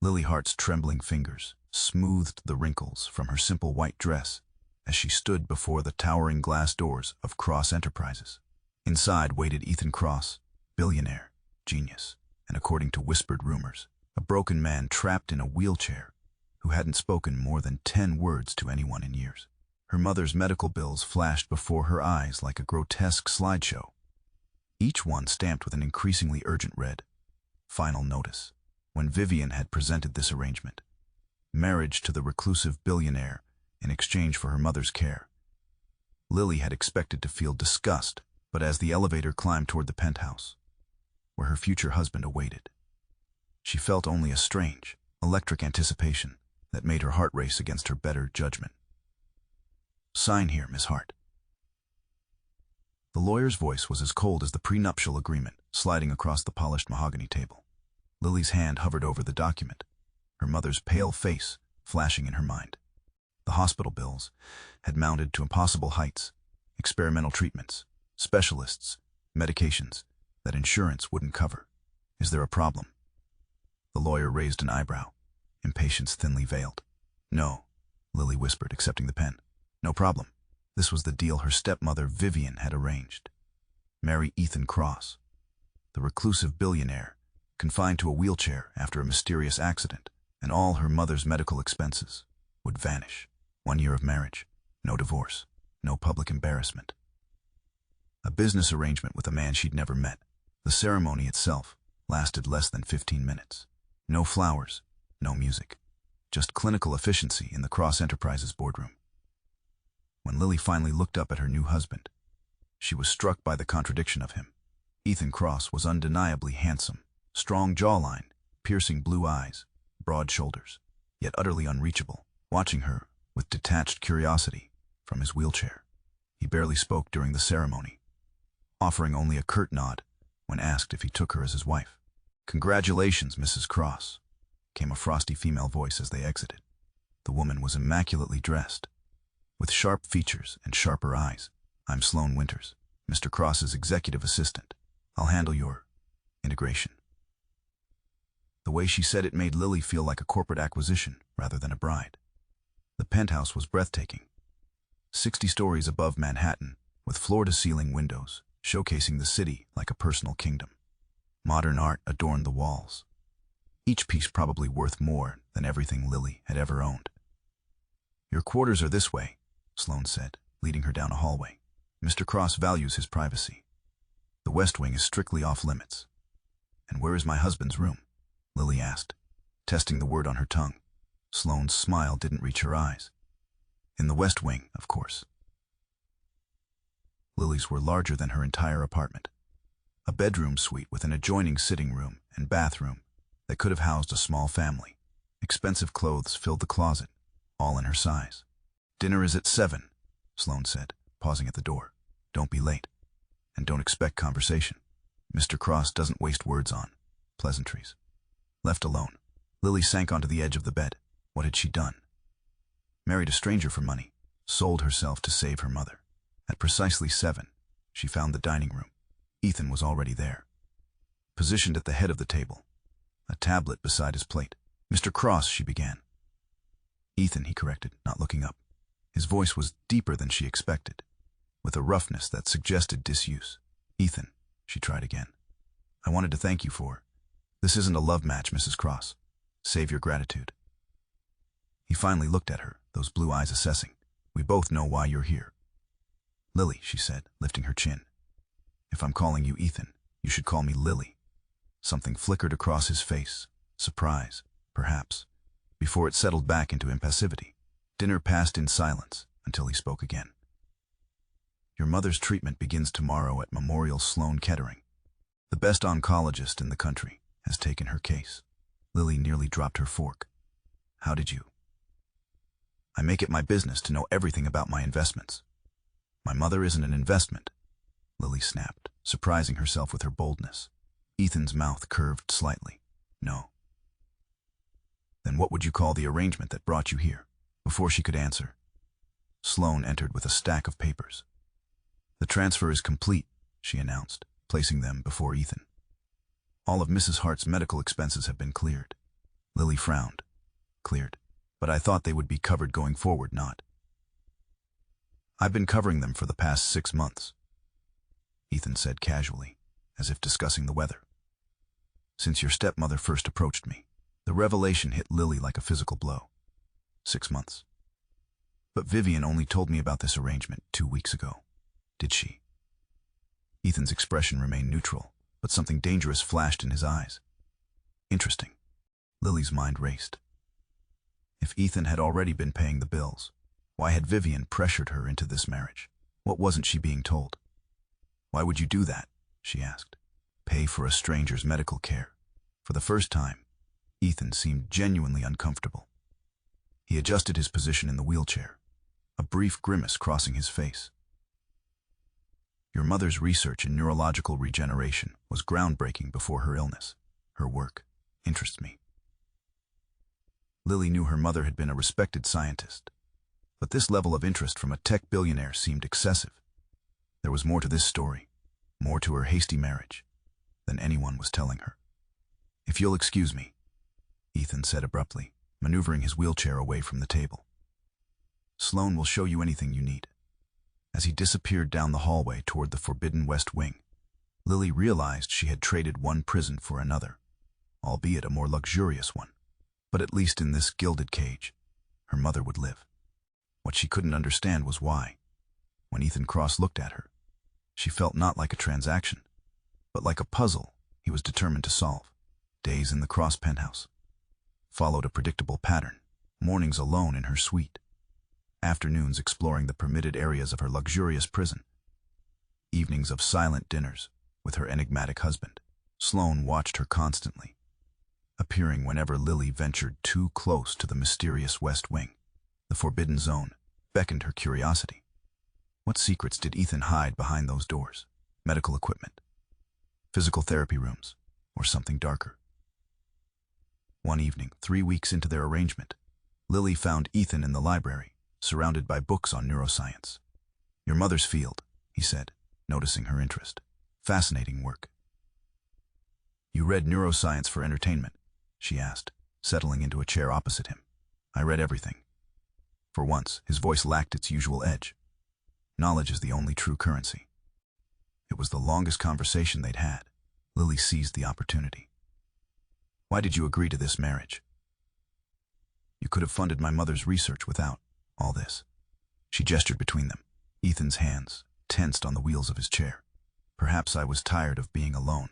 Lily Hart's trembling fingers smoothed the wrinkles from her simple white dress as she stood before the towering glass doors of Cross Enterprises. Inside waited Ethan Cross, billionaire, genius, and according to whispered rumors, a broken man trapped in a wheelchair who hadn't spoken more than 10 words to anyone in years. Her mother's medical bills flashed before her eyes like a grotesque slideshow, each one stamped with an increasingly urgent red. Final notice. When Vivian had presented this arrangement, marriage to the reclusive billionaire in exchange for her mother's care, Lily had expected to feel disgust, but as the elevator climbed toward the penthouse, where her future husband awaited, she felt only a strange, electric anticipation that made her heart race against her better judgment. "Sign here, Miss Hart." The lawyer's voice was as cold as the prenuptial agreement sliding across the polished mahogany table. Lily's hand hovered over the document, her mother's pale face flashing in her mind. The hospital bills had mounted to impossible heights, experimental treatments, specialists, medications that insurance wouldn't cover. "Is there a problem?" The lawyer raised an eyebrow, impatience thinly veiled. "No," Lily whispered, accepting the pen. "No problem." This was the deal her stepmother Vivian had arranged. Marry Ethan Cross, the reclusive billionaire, confined to a wheelchair after a mysterious accident, and all her mother's medical expenses would vanish. 1 year of marriage, no divorce, no public embarrassment. A business arrangement with a man she'd never met. The ceremony itself lasted less than 15 minutes. No flowers, no music, just clinical efficiency in the Cross Enterprises boardroom. When Lily finally looked up at her new husband, she was struck by the contradiction of him. Ethan Cross was undeniably handsome, strong jawline, piercing blue eyes, broad shoulders, yet utterly unreachable, watching her with detached curiosity from his wheelchair. He barely spoke during the ceremony, offering only a curt nod when asked if he took her as his wife. "Congratulations, Mrs. Cross," came a frosty female voice as they exited. The woman was immaculately dressed, with sharp features and sharper eyes. "I'm Sloane Winters, Mr. Cross's executive assistant. I'll handle your integration." The way she said it made Lily feel like a corporate acquisition rather than a bride. The penthouse was breathtaking. 60 stories above Manhattan, with floor-to-ceiling windows, showcasing the city like a personal kingdom. Modern art adorned the walls, each piece probably worth more than everything Lily had ever owned. "Your quarters are this way," Sloane said, leading her down a hallway. "Mr. Cross values his privacy. The West Wing is strictly off-limits." "And where is my husband's room?" Lily asked, testing the word on her tongue. Sloane's smile didn't reach her eyes. "In the West Wing, of course." Lily's were larger than her entire apartment. A bedroom suite with an adjoining sitting room and bathroom that could have housed a small family. Expensive clothes filled the closet, all in her size. "Dinner is at 7, Sloane said, pausing at the door. "Don't be late. And don't expect conversation. Mr. Cross doesn't waste words on pleasantries." Left alone, Lily sank onto the edge of the bed. What had she done? Married a stranger for money, sold herself to save her mother. At precisely 7, she found the dining room. Ethan was already there, positioned at the head of the table, a tablet beside his plate. "Mr. Cross," she began. "Ethan," he corrected, not looking up. His voice was deeper than she expected, with a roughness that suggested disuse. "Ethan," she tried again. "I wanted to thank you for... This isn't a love match, Mrs. Cross. Save your gratitude." He finally looked at her, those blue eyes assessing. "We both know why you're here." "Lily," she said, lifting her chin. "If I'm calling you Ethan, you should call me Lily." Something flickered across his face. Surprise, perhaps, before it settled back into impassivity. Dinner passed in silence until he spoke again. "Your mother's treatment begins tomorrow at Memorial Sloan Kettering. The best oncologist in the country has taken her case." Lily nearly dropped her fork. "How did you?" "I make it my business to know everything about my investments." "My mother isn't an investment," Lily snapped, surprising herself with her boldness. Ethan's mouth curved slightly. "No." "Then what would you call the arrangement that brought you here?" Before she could answer, Sloane entered with a stack of papers. "The transfer is complete," she announced, placing them before Ethan. "All of Mrs. Hart's medical expenses have been cleared." Lily frowned. Cleared. But I thought they would be covered going forward, not. I've been covering them for the past 6 months, Ethan said casually, as if discussing the weather. Since your stepmother first approached me. The revelation hit Lily like a physical blow. 6 months. But Vivian only told me about this arrangement 2 weeks ago. Did she? Ethan's expression remained neutral, but something dangerous flashed in his eyes. Interesting. Lily's mind raced. If Ethan had already been paying the bills, why had Vivian pressured her into this marriage? What wasn't she being told? Why would you do that? She asked. Pay for a stranger's medical care. For the first time, Ethan seemed genuinely uncomfortable. He adjusted his position in the wheelchair, a brief grimace crossing his face. Your mother's research in neurological regeneration was groundbreaking before her illness. Her work interests me. Lily knew her mother had been a respected scientist, but this level of interest from a tech billionaire seemed excessive. There was more to this story, more to her hasty marriage, than anyone was telling her. If you'll excuse me, Ethan said abruptly, maneuvering his wheelchair away from the table. Sloan will show you anything you need. As he disappeared down the hallway toward the forbidden West Wing, Lily realized she had traded one prison for another, albeit a more luxurious one. But at least in this gilded cage, her mother would live. What she couldn't understand was why. When Ethan Cross looked at her, she felt not like a transaction, but like a puzzle he was determined to solve. Days in the Cross penthouse followed a predictable pattern. Mornings alone in her suite, afternoons exploring the permitted areas of her luxurious prison, evenings of silent dinners with her enigmatic husband. Sloan watched her constantly, appearing whenever Lily ventured too close to the mysterious West Wing. The forbidden zone beckoned her curiosity. What secrets did Ethan hide behind those doors? Medical equipment, physical therapy rooms, or something darker? One evening, 3 weeks into their arrangement, Lily found Ethan in the library, surrounded by books on neuroscience. Your mother's field, he said, noticing her interest. Fascinating work. You read neuroscience for entertainment? She asked, settling into a chair opposite him. I read everything. For once, his voice lacked its usual edge. Knowledge is the only true currency. It was the longest conversation they'd had. Lily seized the opportunity. Why did you agree to this marriage? You could have funded my mother's research without all this. She gestured between them, Ethan's hands tensed on the wheels of his chair. Perhaps I was tired of being alone.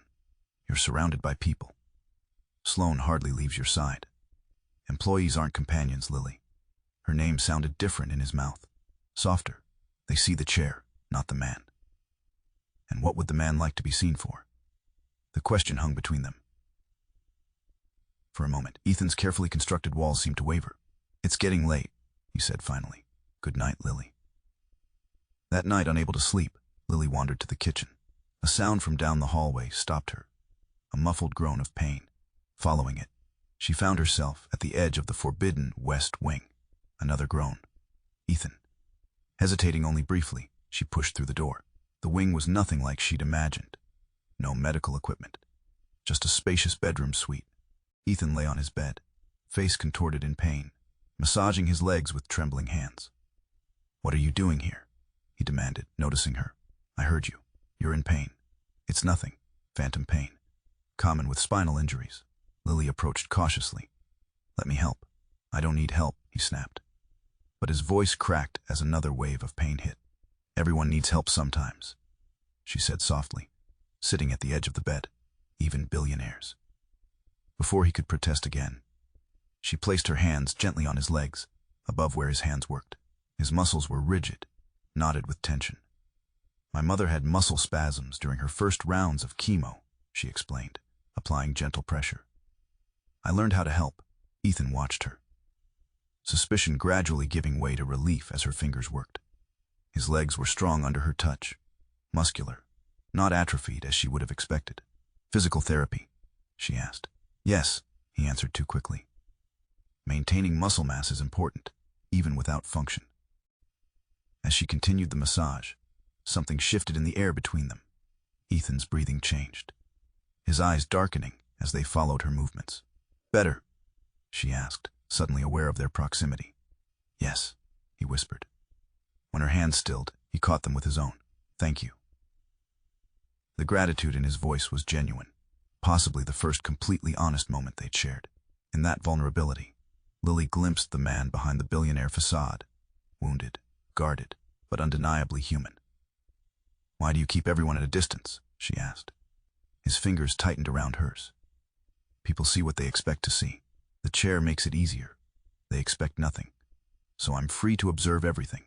You're surrounded by people. Sloan hardly leaves your side. Employees aren't companions, Lily. Her name sounded different in his mouth, softer. They see the chair, not the man. And what would the man like to be seen for? The question hung between them. For a moment, Ethan's carefully constructed walls seemed to waver. It's getting late, he said finally. Good night, Lily. That night, unable to sleep, Lily wandered to the kitchen. A sound from down the hallway stopped her, a muffled groan of pain. Following it, she found herself at the edge of the forbidden West Wing. Another groan. Ethan. Hesitating only briefly, she pushed through the door. The wing was nothing like she'd imagined. No medical equipment, just a spacious bedroom suite. Ethan lay on his bed, face contorted in pain, massaging his legs with trembling hands. What are you doing here? He demanded, noticing her. I heard you. You're in pain. It's nothing. Phantom pain. Common with spinal injuries. Lily approached cautiously. Let me help. I don't need help, he snapped. But his voice cracked as another wave of pain hit. Everyone needs help sometimes, she said softly, sitting at the edge of the bed, even billionaires. Before he could protest again, she placed her hands gently on his legs, above where his hands worked. His muscles were rigid, knotted with tension. My mother had muscle spasms during her first rounds of chemo, she explained, applying gentle pressure. I learned how to help. Ethan watched her, suspicion gradually giving way to relief as her fingers worked. His legs were strong under her touch, muscular, not atrophied as she would have expected. Physical therapy, she asked. Yes, he answered too quickly. Maintaining muscle mass is important, even without function. As she continued the massage, something shifted in the air between them. Ethan's breathing changed, his eyes darkening as they followed her movements. Better, she asked, suddenly aware of their proximity. Yes, he whispered. When her hands stilled, he caught them with his own. Thank you. The gratitude in his voice was genuine, possibly the first completely honest moment they'd shared. In that vulnerability, Lily glimpsed the man behind the billionaire facade, wounded, guarded, but undeniably human. Why do you keep everyone at a distance? She asked. His fingers tightened around hers. People see what they expect to see. The chair makes it easier. They expect nothing. So I'm free to observe everything.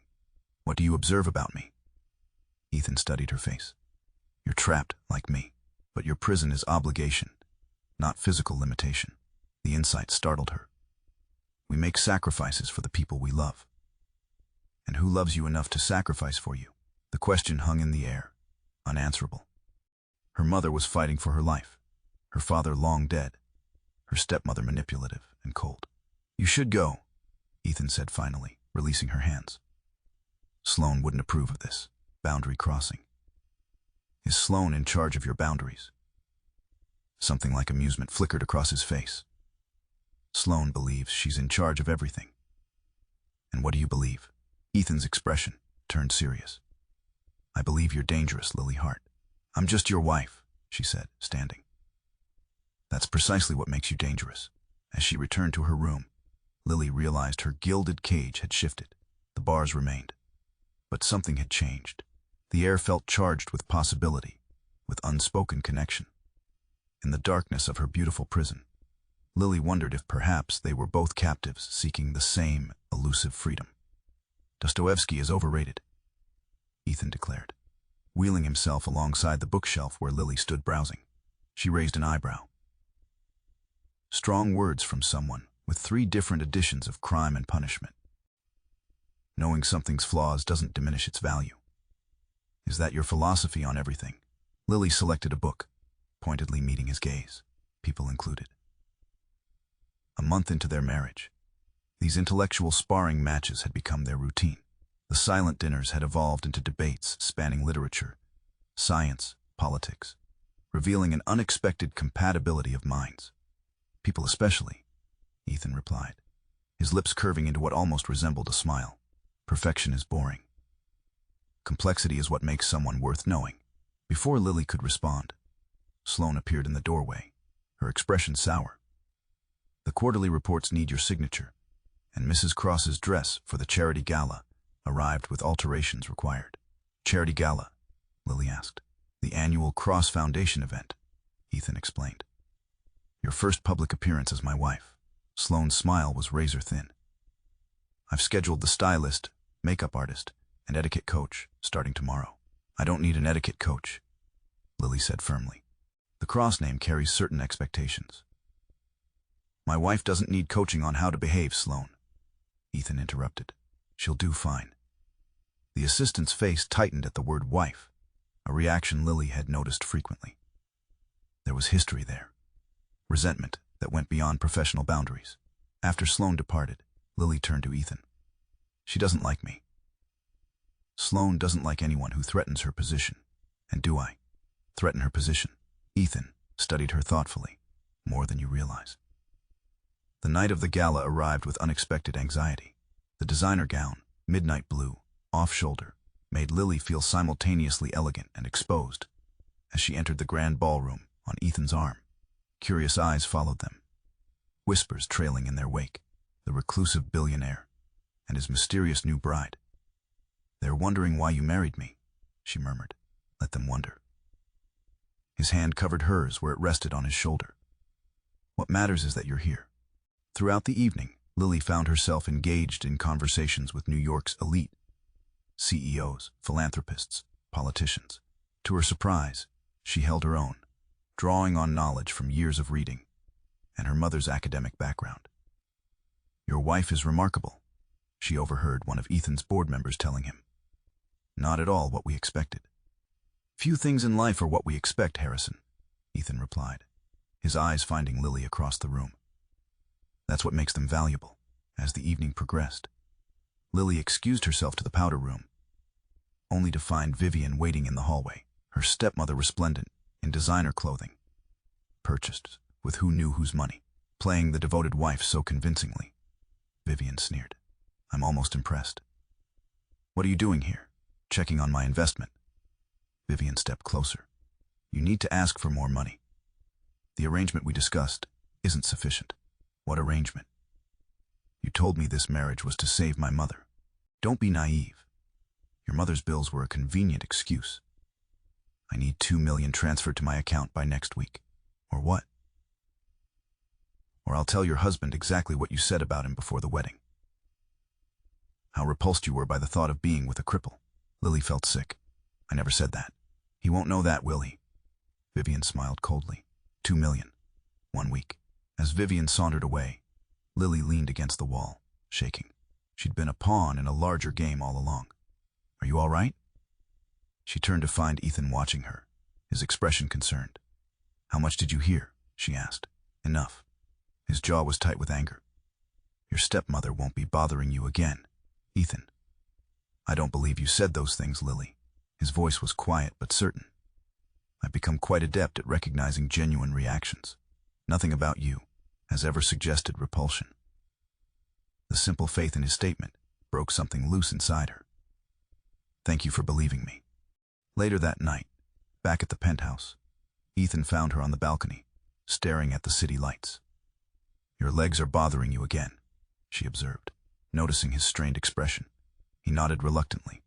What do you observe about me? Ethan studied her face. You're trapped, like me, but your prison is obligation, not physical limitation. The insight startled her. We make sacrifices for the people we love. And who loves you enough to sacrifice for you? The question hung in the air, unanswerable. Her mother was fighting for her life, her father long dead, her stepmother manipulative and cold. You should go, Ethan said finally, releasing her hands. Sloane wouldn't approve of this. Boundary crossing. Is Sloane in charge of your boundaries? Something like amusement flickered across his face. Sloane believes she's in charge of everything. And what do you believe? Ethan's expression turned serious. I believe you're dangerous, Lily Hart. I'm just your wife, she said, standing. That's precisely what makes you dangerous. As she returned to her room, Lily realized her gilded cage had shifted. The bars remained. But something had changed. The air felt charged with possibility, with unspoken connection. In the darkness of her beautiful prison, Lily wondered if perhaps they were both captives seeking the same elusive freedom. Dostoevsky is overrated, Ethan declared, wheeling himself alongside the bookshelf where Lily stood browsing. She raised an eyebrow. Strong words from someone with 3 different editions of Crime and Punishment. Knowing something's flaws doesn't diminish its value. Is that your philosophy on everything? Lily selected a book, pointedly meeting his gaze, People included. A month into their marriage, these intellectual sparring matches had become their routine. The silent dinners had evolved into debates spanning literature, science, politics, revealing an unexpected compatibility of minds. People especially, Ethan replied, his lips curving into what almost resembled a smile. Perfection is boring. Complexity is what makes someone worth knowing. Before Lily could respond, Sloane appeared in the doorway, her expression sour. The quarterly reports need your signature, and Mrs. Cross's dress for the charity gala arrived with alterations required. Charity gala? Lily asked. The annual Cross Foundation event, Ethan explained. Your first public appearance as my wife. Sloane's smile was razor thin. I've scheduled the stylist, makeup artist, and etiquette coach starting tomorrow. I don't need an etiquette coach, Lily said firmly. The Cross name carries certain expectations. My wife doesn't need coaching on how to behave, Sloane, Ethan interrupted. She'll do fine. The assistant's face tightened at the word wife, a reaction Lily had noticed frequently. There was history there. Resentment that went beyond professional boundaries. After Sloane departed, Lily turned to Ethan. She doesn't like me. Sloane doesn't like anyone who threatens her position. And do I threaten her position? Ethan studied her thoughtfully, more than you realize. The night of the gala arrived with unexpected anxiety. The designer gown, midnight blue, off-shoulder, made Lily feel simultaneously elegant and exposed. As she entered the grand ballroom on Ethan's arm, curious eyes followed them, whispers trailing in their wake. The reclusive billionaire and his mysterious new bride. They're wondering why you married me, she murmured. Let them wonder. His hand covered hers where it rested on his shoulder. What matters is that you're here. Throughout the evening, Lily found herself engaged in conversations with New York's elite, CEOs, philanthropists, politicians. To her surprise, she held her own, drawing on knowledge from years of reading and her mother's academic background. Your wife is remarkable, she overheard one of Ethan's board members telling him. Not at all what we expected. Few things in life are what we expect, Harrison, Ethan replied, his eyes finding Lily across the room. That's what makes them valuable. As the evening progressed, Lily excused herself to the powder room, only to find Vivian waiting in the hallway, her stepmother resplendent in designer clothing, purchased with who knew whose money. playing the devoted wife so convincingly. Vivian sneered. I'm almost impressed. What are you doing here? Checking on my investment. Vivian stepped closer. You need to ask for more money. The arrangement we discussed isn't sufficient. What arrangement? You told me this marriage was to save my mother. Don't be naive. Your mother's bills were a convenient excuse. I need $2 million transferred to my account by next week. Or what? Or I'll tell your husband exactly what you said about him before the wedding. How repulsed you were by the thought of being with a cripple. Lily felt sick. I never said that. He won't know that, will he? Vivian smiled coldly. $2 million. 1 week. As Vivian sauntered away, Lily leaned against the wall, shaking. She'd been a pawn in a larger game all along. Are you all right? She turned to find Ethan watching her, his expression concerned. How much did you hear? She asked. Enough. His jaw was tight with anger. Your stepmother won't be bothering you again, Ethan. I don't believe you said those things, Lily. His voice was quiet but certain. I've become quite adept at recognizing genuine reactions. Nothing about you has ever suggested repulsion. The simple faith in his statement broke something loose inside her. Thank you for believing me. Later that night, back at the penthouse, Ethan found her on the balcony, staring at the city lights. Your legs are bothering you again, she observed, noticing his strained expression. He nodded reluctantly.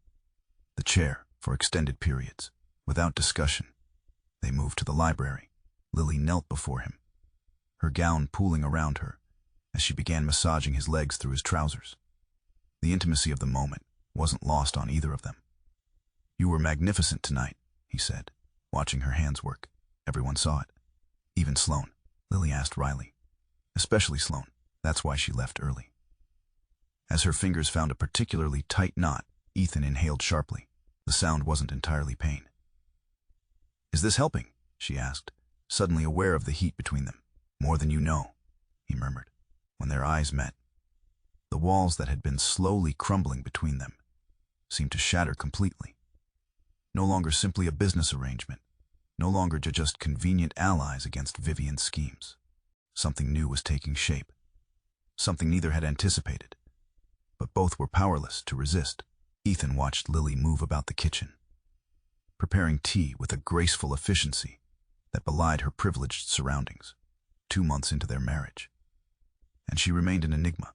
The chair, for extended periods, without discussion. They moved to the library. Lily knelt before him, her gown pooling around her as she began massaging his legs through his trousers. The intimacy of the moment wasn't lost on either of them. You were magnificent tonight, he said, watching her hands work. Everyone saw it. Even Sloane, Lily asked wryly. Especially Sloane. That's why she left early. As her fingers found a particularly tight knot, Ethan inhaled sharply. The sound wasn't entirely pain. Is this helping? She asked, suddenly aware of the heat between them. More than you know, he murmured, when their eyes met. The walls that had been slowly crumbling between them seemed to shatter completely. No longer simply a business arrangement, no longer just convenient allies against Vivian's schemes. Something new was taking shape, something neither had anticipated, but both were powerless to resist. Ethan watched Lily move about the kitchen, preparing tea with a graceful efficiency that belied her privileged surroundings. 2 months into their marriage, and she remained an enigma.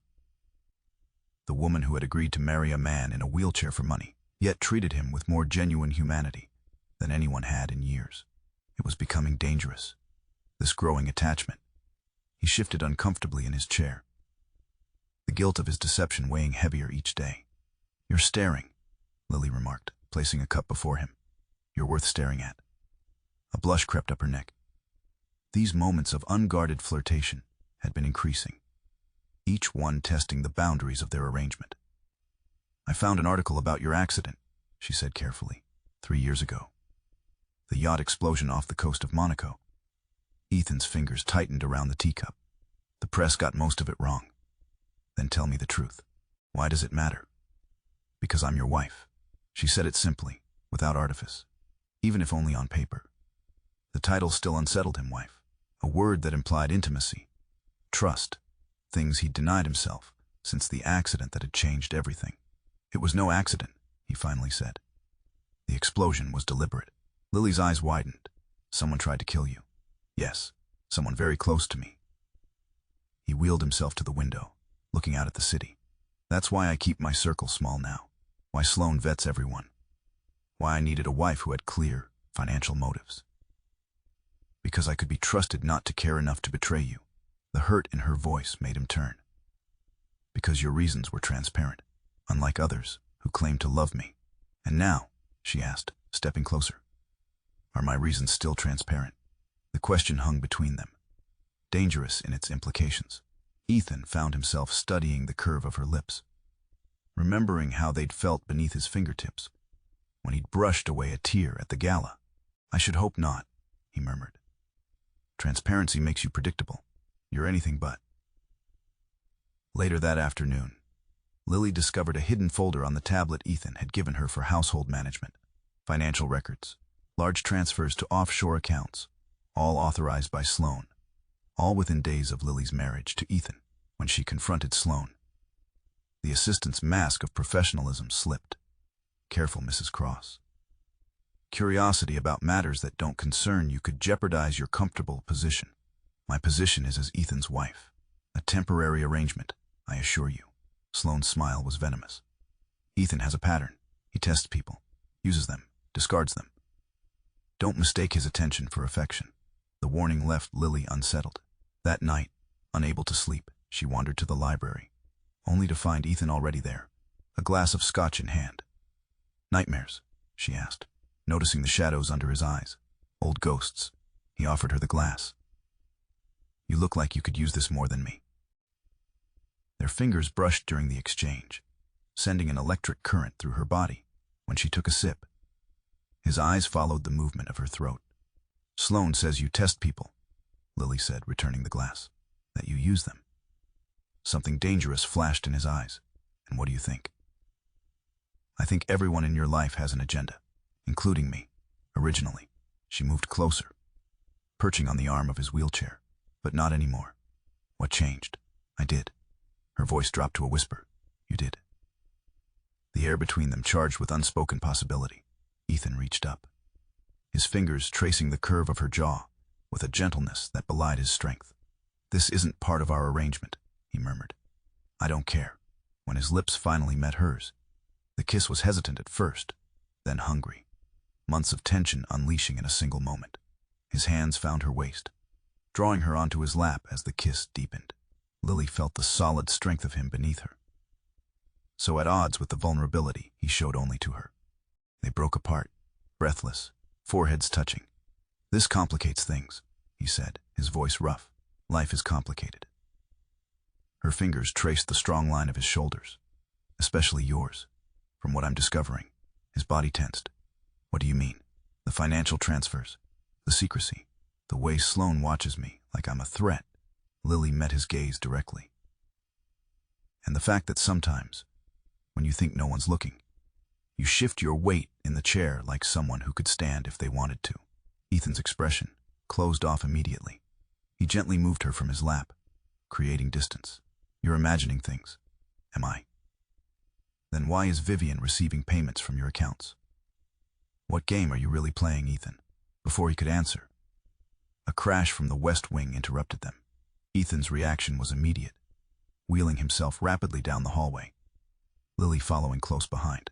The woman who had agreed to marry a man in a wheelchair for money, yet treated him with more genuine humanity than anyone had in years. It was becoming dangerous, this growing attachment. He shifted uncomfortably in his chair, the guilt of his deception weighing heavier each day. You're staring, Lily remarked, placing a cup before him. You're worth staring at. A blush crept up her neck. These moments of unguarded flirtation had been increasing, each one testing the boundaries of their arrangement. I found an article about your accident, she said carefully, 3 years ago. The yacht explosion off the coast of Monaco. Ethan's fingers tightened around the teacup. The press got most of it wrong. Then tell me the truth. Why does it matter? Because I'm your wife. She said it simply, without artifice, even if only on paper. The title still unsettled him, wife. A word that implied intimacy, trust, things he'd denied himself since the accident that had changed everything. It was no accident, he finally said. The explosion was deliberate. Lily's eyes widened. Someone tried to kill you. Yes, someone very close to me. He wheeled himself to the window, looking out at the city. That's why I keep my circle small now. Why Sloane vets everyone. Why I needed a wife who had clear financial motives. Because I could be trusted not to care enough to betray you. The hurt in her voice made him turn. Because your reasons were transparent, unlike others who claimed to love me. And now, she asked, stepping closer, are my reasons still transparent? The question hung between them, dangerous in its implications. Ethan found himself studying the curve of her lips, remembering how they'd felt beneath his fingertips when he'd brushed away a tear at the gala. I should hope not, he murmured. Transparency makes you predictable. You're anything but. Later that afternoon, Lily discovered a hidden folder on the tablet Ethan had given her for household management. Financial records, large transfers to offshore accounts, all authorized by Sloane. all within days of Lily's marriage to Ethan, when she confronted Sloane. The assistant's mask of professionalism slipped. Careful, Mrs. Cross. Curiosity about matters that don't concern you could jeopardize your comfortable position. My position is as Ethan's wife. A temporary arrangement, I assure you. Sloane's smile was venomous. Ethan has a pattern. He tests people, uses them, discards them. Don't mistake his attention for affection. The warning left Lily unsettled. That night, unable to sleep, she wandered to the library, only to find Ethan already there, a glass of scotch in hand. Nightmares? She asked, noticing the shadows under his eyes. Old ghosts. He offered her the glass. You look like you could use this more than me. Their fingers brushed during the exchange, sending an electric current through her body when she took a sip. His eyes followed the movement of her throat. Sloane says you test people, Lily said, returning the glass. That you use them. Something dangerous flashed in his eyes. And what do you think? I think everyone in your life has an agenda, including me. Originally, she moved closer, perching on the arm of his wheelchair. But not anymore. What changed? I did. Her voice dropped to a whisper. You did. The air between them charged with unspoken possibility. Ethan reached up, his fingers tracing the curve of her jaw with a gentleness that belied his strength. This isn't part of our arrangement, he murmured. I don't care. When his lips finally met hers, the kiss was hesitant at first, then hungry. Months of tension unleashing in a single moment. His hands found her waist, drawing her onto his lap as the kiss deepened. Lily felt the solid strength of him beneath her. So at odds with the vulnerability he showed only to her. They broke apart, breathless, foreheads touching. This complicates things, he said, his voice rough. Life is complicated. Her fingers traced the strong line of his shoulders. Especially yours. From what I'm discovering. His body tensed. What do you mean? The financial transfers. The secrecy. The way Sloane watches me, like I'm a threat. Lily met his gaze directly. And the fact that sometimes, when you think no one's looking, you shift your weight in the chair like someone who could stand if they wanted to. Ethan's expression closed off immediately. He gently moved her from his lap, creating distance. You're imagining things. Am I? Then why is Vivian receiving payments from your accounts? What game are you really playing, Ethan? Before he could answer, a crash from the West Wing interrupted them. Ethan's reaction was immediate, wheeling himself rapidly down the hallway, Lily following close behind.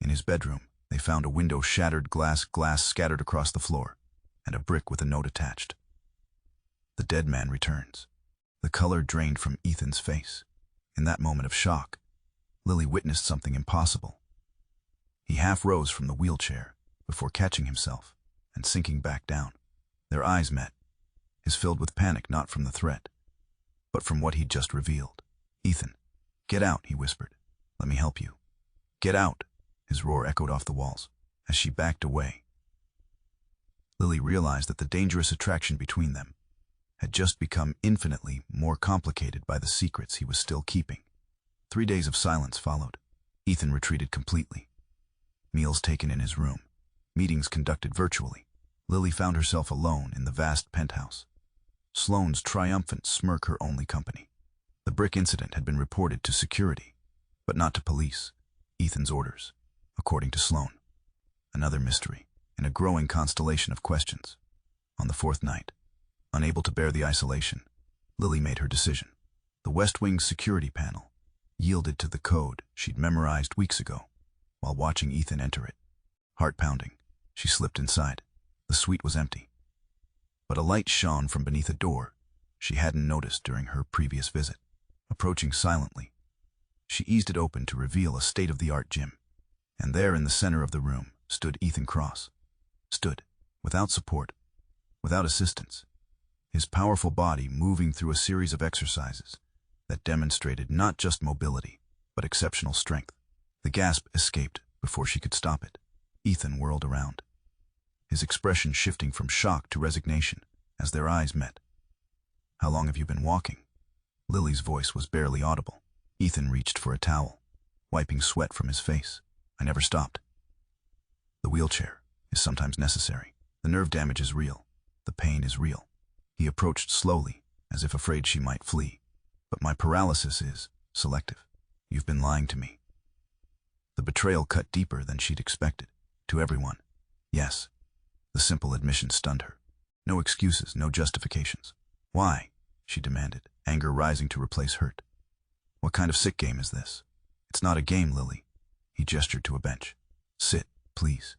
In his bedroom, they found a window shattered, glass scattered across the floor, and a brick with a note attached. The dead man returns. The color drained from Ethan's face. In that moment of shock, Lily witnessed something impossible. He half rose from the wheelchair before catching himself and sinking back down. Their eyes met, his filled with panic not from the threat, but from what he'd just revealed. Ethan, get out, he whispered. Let me help you. Get out, his roar echoed off the walls. As she backed away, Lily realized that the dangerous attraction between them had just become infinitely more complicated by the secrets he was still keeping. 3 days of silence followed. Ethan retreated completely. Meals taken in his room, meetings conducted virtually. Lily found herself alone in the vast penthouse. Sloane's triumphant smirk her only company. The brick incident had been reported to security, but not to police. Ethan's orders, according to Sloane. Another mystery, in a growing constellation of questions. On the 4th night, unable to bear the isolation, Lily made her decision. The West Wing's security panel yielded to the code she'd memorized weeks ago while watching Ethan enter it. Heart pounding, she slipped inside. The suite was empty, but a light shone from beneath a door she hadn't noticed during her previous visit. Approaching silently, she eased it open to reveal a state-of-the-art gym. And there in the center of the room stood Ethan Cross. Stood, without support, without assistance, his powerful body moving through a series of exercises that demonstrated not just mobility, but exceptional strength. The gasp escaped before she could stop it. Ethan whirled around, his expression shifting from shock to resignation as their eyes met. How long have you been walking? Lily's voice was barely audible. Ethan reached for a towel, wiping sweat from his face. I never stopped. The wheelchair is sometimes necessary. The nerve damage is real. The pain is real. He approached slowly, as if afraid she might flee. But my paralysis is selective. You've been lying to me. The betrayal cut deeper than she'd expected. To everyone. Yes. The simple admission stunned her. No excuses, no justifications. Why? She demanded, anger rising to replace hurt. What kind of sick game is this? It's not a game, Lily. He gestured to a bench. Sit, please.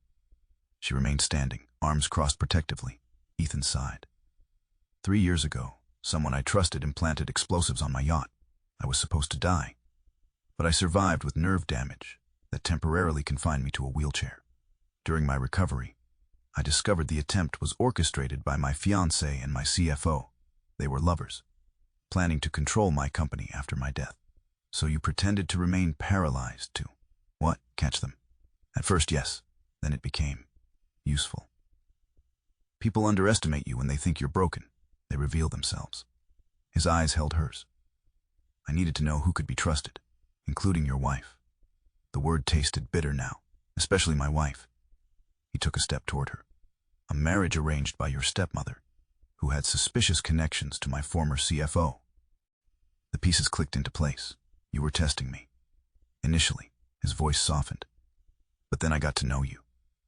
She remained standing, arms crossed protectively. Ethan sighed. 3 years ago, someone I trusted implanted explosives on my yacht. I was supposed to die. But I survived with nerve damage that temporarily confined me to a wheelchair. During my recovery, I discovered the attempt was orchestrated by my fiancé and my CFO. They were lovers, planning to control my company after my death. So you pretended to remain paralyzed to, what, catch them? At first, yes. Then it became useful. People underestimate you when they think you're broken. They reveal themselves. His eyes held hers. I needed to know who could be trusted, including your wife. The word tasted bitter now, especially my wife. He took a step toward her. A marriage arranged by your stepmother, who had suspicious connections to my former CFO. The pieces clicked into place. You were testing me. Initially, his voice softened. But then I got to know you,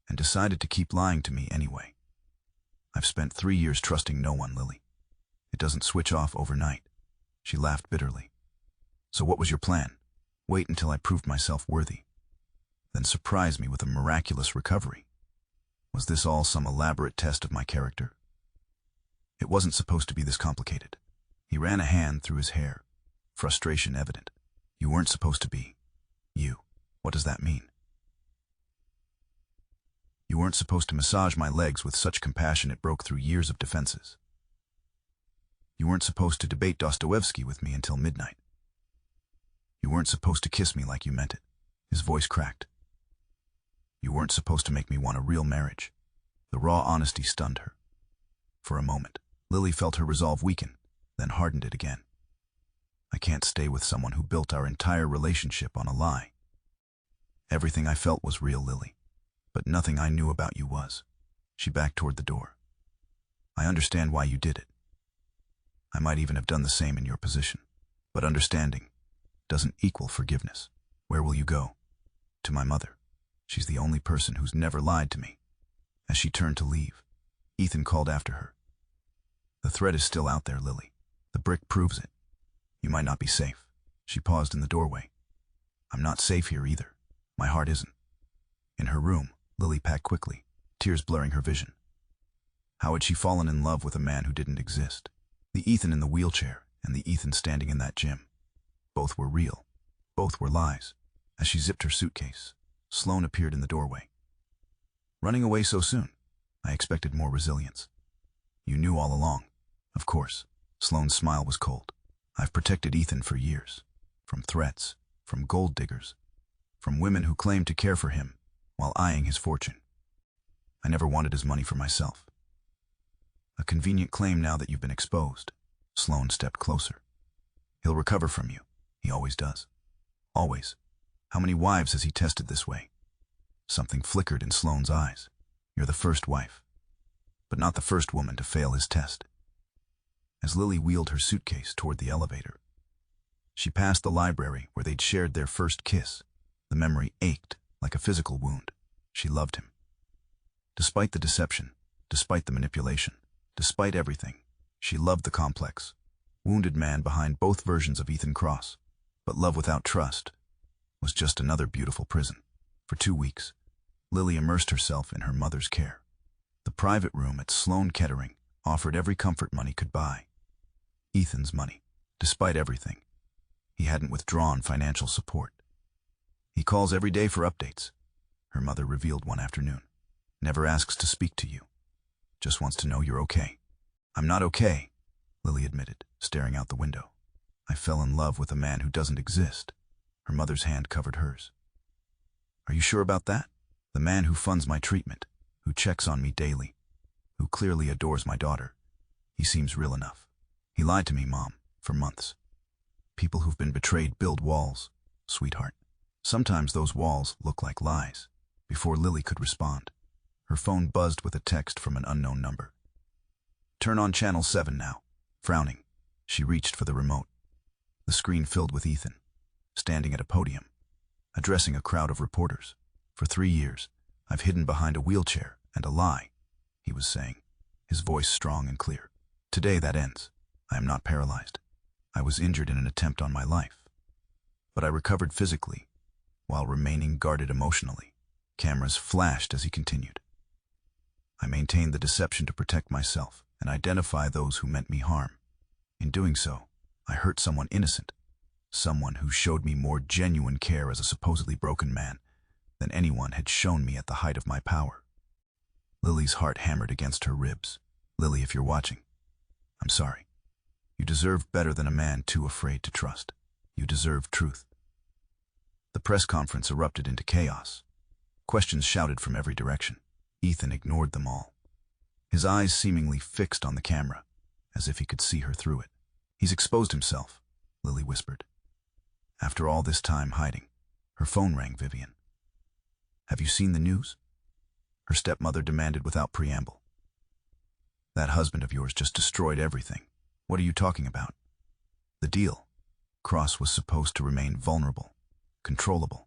and decided to keep lying to me anyway. I've spent 3 years trusting no one, Lily. It doesn't switch off overnight. She laughed bitterly. So what was your plan? Wait until I proved myself worthy, then surprise me with a miraculous recovery. Was this all some elaborate test of my character? It wasn't supposed to be this complicated. He ran a hand through his hair, frustration evident. You weren't supposed to be you. What does that mean? You weren't supposed to massage my legs with such compassion it broke through years of defenses. You weren't supposed to debate Dostoevsky with me until midnight. You weren't supposed to kiss me like you meant it. His voice cracked. You weren't supposed to make me want a real marriage. The raw honesty stunned her. For a moment, Lily felt her resolve weaken, then hardened it again. I can't stay with someone who built our entire relationship on a lie. Everything I felt was real, Lily, but nothing I knew about you was. She backed toward the door. I understand why you did it. I might even have done the same in your position, but understanding doesn't equal forgiveness. Where will you go? To my mother. She's the only person who's never lied to me. As she turned to leave, Ethan called after her. The threat is still out there, Lily. The brick proves it. You might not be safe. She paused in the doorway. I'm not safe here either. My heart isn't. In her room, Lily packed quickly, tears blurring her vision. How had she fallen in love with a man who didn't exist? The Ethan in the wheelchair and the Ethan standing in that gym. Both were real. Both were lies. As she zipped her suitcase, Sloane appeared in the doorway. Running away so soon? I expected more resilience. You knew all along. Of course. Sloane's smile was cold. I've protected Ethan for years. From threats, from gold diggers, from women who claimed to care for him while eyeing his fortune. I never wanted his money for myself. A convenient claim now that you've been exposed. Sloane stepped closer. He'll recover from you. He always does. Always. How many wives has he tested this way? Something flickered in Sloane's eyes. You're the first wife, but not the first woman to fail his test. As Lily wheeled her suitcase toward the elevator, she passed the library where they'd shared their first kiss. The memory ached like a physical wound. She loved him. Despite the deception, despite the manipulation, despite everything, she loved the complex, wounded man behind both versions of Ethan Cross. But love without trust was just another beautiful prison. For 2 weeks, Lily immersed herself in her mother's care. The private room at Sloane Kettering offered every comfort money could buy. Ethan's money, despite everything. He hadn't withdrawn financial support. He calls every day for updates, her mother revealed one afternoon. Never asks to speak to you. Just wants to know you're okay. I'm not okay, Lily admitted, staring out the window. I fell in love with a man who doesn't exist. Her mother's hand covered hers. Are you sure about that? The man who funds my treatment, who checks on me daily, who clearly adores my daughter. He seems real enough. He lied to me, Mom, for months. People who've been betrayed build walls, sweetheart. Sometimes those walls look like lies. Before Lily could respond, her phone buzzed with a text from an unknown number. Turn on channel 7 now. Frowning, She reached for the remote. The screen filled with Ethan, standing at a podium, addressing a crowd of reporters. For 3 years, I've hidden behind a wheelchair and a lie, he was saying, his voice strong and clear. Today that ends. I am not paralyzed. I was injured in an attempt on my life. But I recovered physically, while remaining guarded emotionally. Cameras flashed as he continued. I maintained the deception to protect myself and identify those who meant me harm. In doing so, I hurt someone innocent, someone who showed me more genuine care as a supposedly broken man than anyone had shown me at the height of my power. Lily's heart hammered against her ribs. Lily, if you're watching, I'm sorry. You deserve better than a man too afraid to trust. You deserve truth. The press conference erupted into chaos. Questions shouted from every direction. Ethan ignored them all, his eyes seemingly fixed on the camera, as if he could see her through it. He's exposed himself, Lily whispered. After all this time hiding, her phone rang. Vivian. Have you seen the news? Her stepmother demanded without preamble. That husband of yours just destroyed everything. What are you talking about? The deal. Cross was supposed to remain vulnerable, controllable.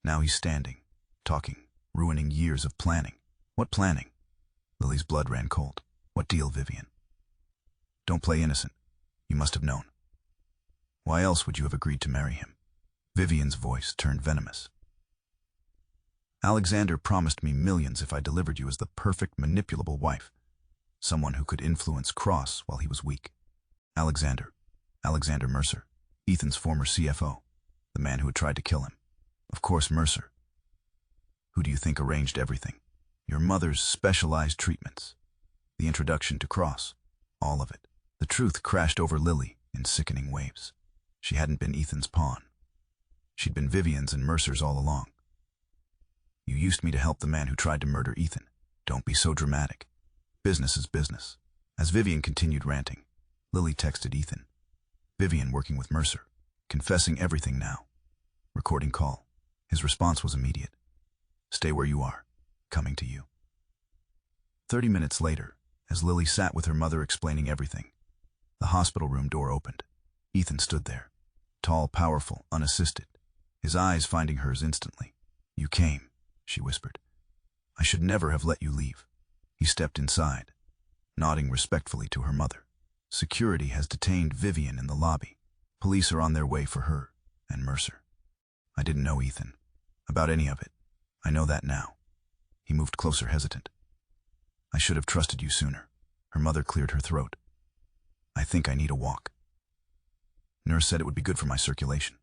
Now he's standing, talking, ruining years of planning. What planning? Lily's blood ran cold. What deal, Vivian? Don't play innocent. You must have known. Why else would you have agreed to marry him? Vivian's voice turned venomous. Alexander promised me millions if I delivered you as the perfect manipulable wife, someone who could influence Cross while he was weak. Alexander Mercer, Ethan's former CFO, the man who had tried to kill him. Of course, Mercer. Who do you think arranged everything? Your mother's specialized treatments, the introduction to Cross, all of it. The truth crashed over Lily in sickening waves. She hadn't been Ethan's pawn. She'd been Vivian's and Mercer's all along. You used me to help the man who tried to murder Ethan. Don't be so dramatic. Business is business. As Vivian continued ranting, Lily texted Ethan. Vivian working with Mercer, confessing everything now. Recording call. His response was immediate. Stay where you are. Coming to you. 30 minutes later, as Lily sat with her mother explaining everything, the hospital room door opened. Ethan stood there, tall, powerful, unassisted, his eyes finding hers instantly. You came, she whispered. I should never have let you leave. He stepped inside, nodding respectfully to her mother. Security has detained Vivian in the lobby. Police are on their way for her and Mercer. I didn't know, Ethan, about any of it. I know that now. He moved closer, hesitant. I should have trusted you sooner. Her mother cleared her throat. I think I need a walk. Nurse said it would be good for my circulation.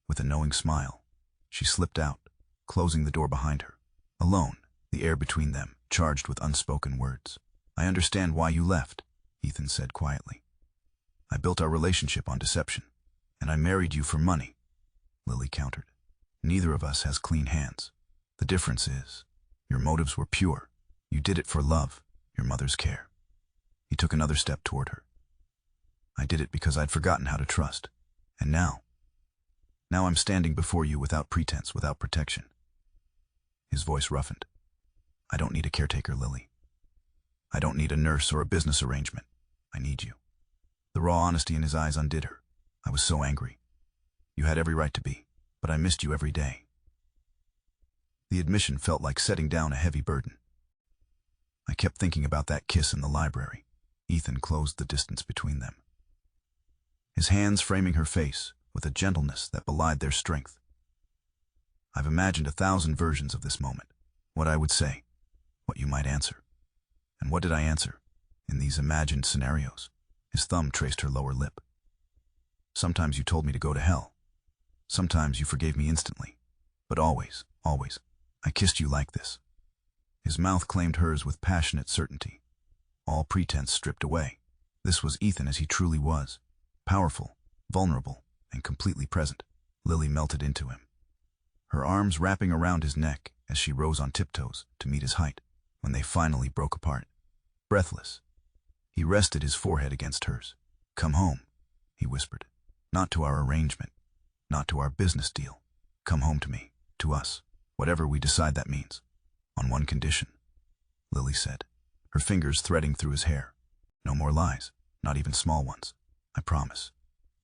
With a knowing smile, she slipped out, closing the door behind her. Alone, the air between them charged with unspoken words. I understand why you left, Ethan said quietly. I built our relationship on deception, and I married you for money, Lily countered. Neither of us has clean hands. The difference is, your motives were pure. You did it for love, your mother's care. He took another step toward her. I did it because I'd forgotten how to trust. And now I'm standing before you without pretense, without protection. His voice roughened. I don't need a caretaker, Lily. I don't need a nurse or a business arrangement. I need you. The raw honesty in his eyes undid her. I was so angry. You had every right to be, but I missed you every day. The admission felt like setting down a heavy burden. I kept thinking about that kiss in the library. Ethan closed the distance between them, his hands framing her face with a gentleness that belied their strength. I've imagined 1,000 versions of this moment, what I would say, what you might answer. And what did I answer in these imagined scenarios? His thumb traced her lower lip. Sometimes you told me to go to hell. Sometimes you forgave me instantly. But always, I kissed you like this. His mouth claimed hers with passionate certainty, all pretense stripped away. This was Ethan as he truly was, powerful, vulnerable, and completely present. Lily melted into him, her arms wrapping around his neck as she rose on tiptoes to meet his height. When they finally broke apart, breathless, he rested his forehead against hers. Come home, he whispered. Not to our arrangement, not to our business deal. Come home to me, to us, whatever we decide that means. On one condition, Lily said, her fingers threading through his hair. No more lies, not even small ones. I promise.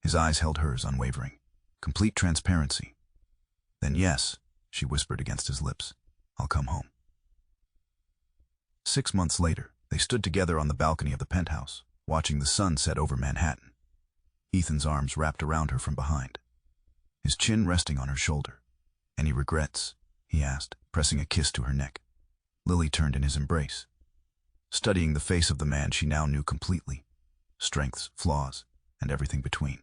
His eyes held hers, unwavering. Complete transparency. Then yes, she whispered against his lips. I'll come home. 6 months later, they stood together on the balcony of the penthouse, watching the sun set over Manhattan. Ethan's arms wrapped around her from behind, his chin resting on her shoulder. Any regrets? He asked, pressing a kiss to her neck. Lily turned in his embrace, studying the face of the man she now knew completely, strengths, flaws, and everything between.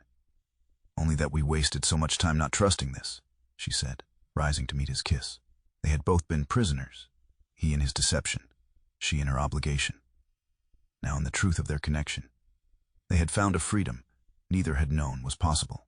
Only that we wasted so much time not trusting this, she said, rising to meet his kiss. They had both been prisoners, he in his deception, she in her obligation. Now in the truth of their connection, they had found a freedom neither had known was possible.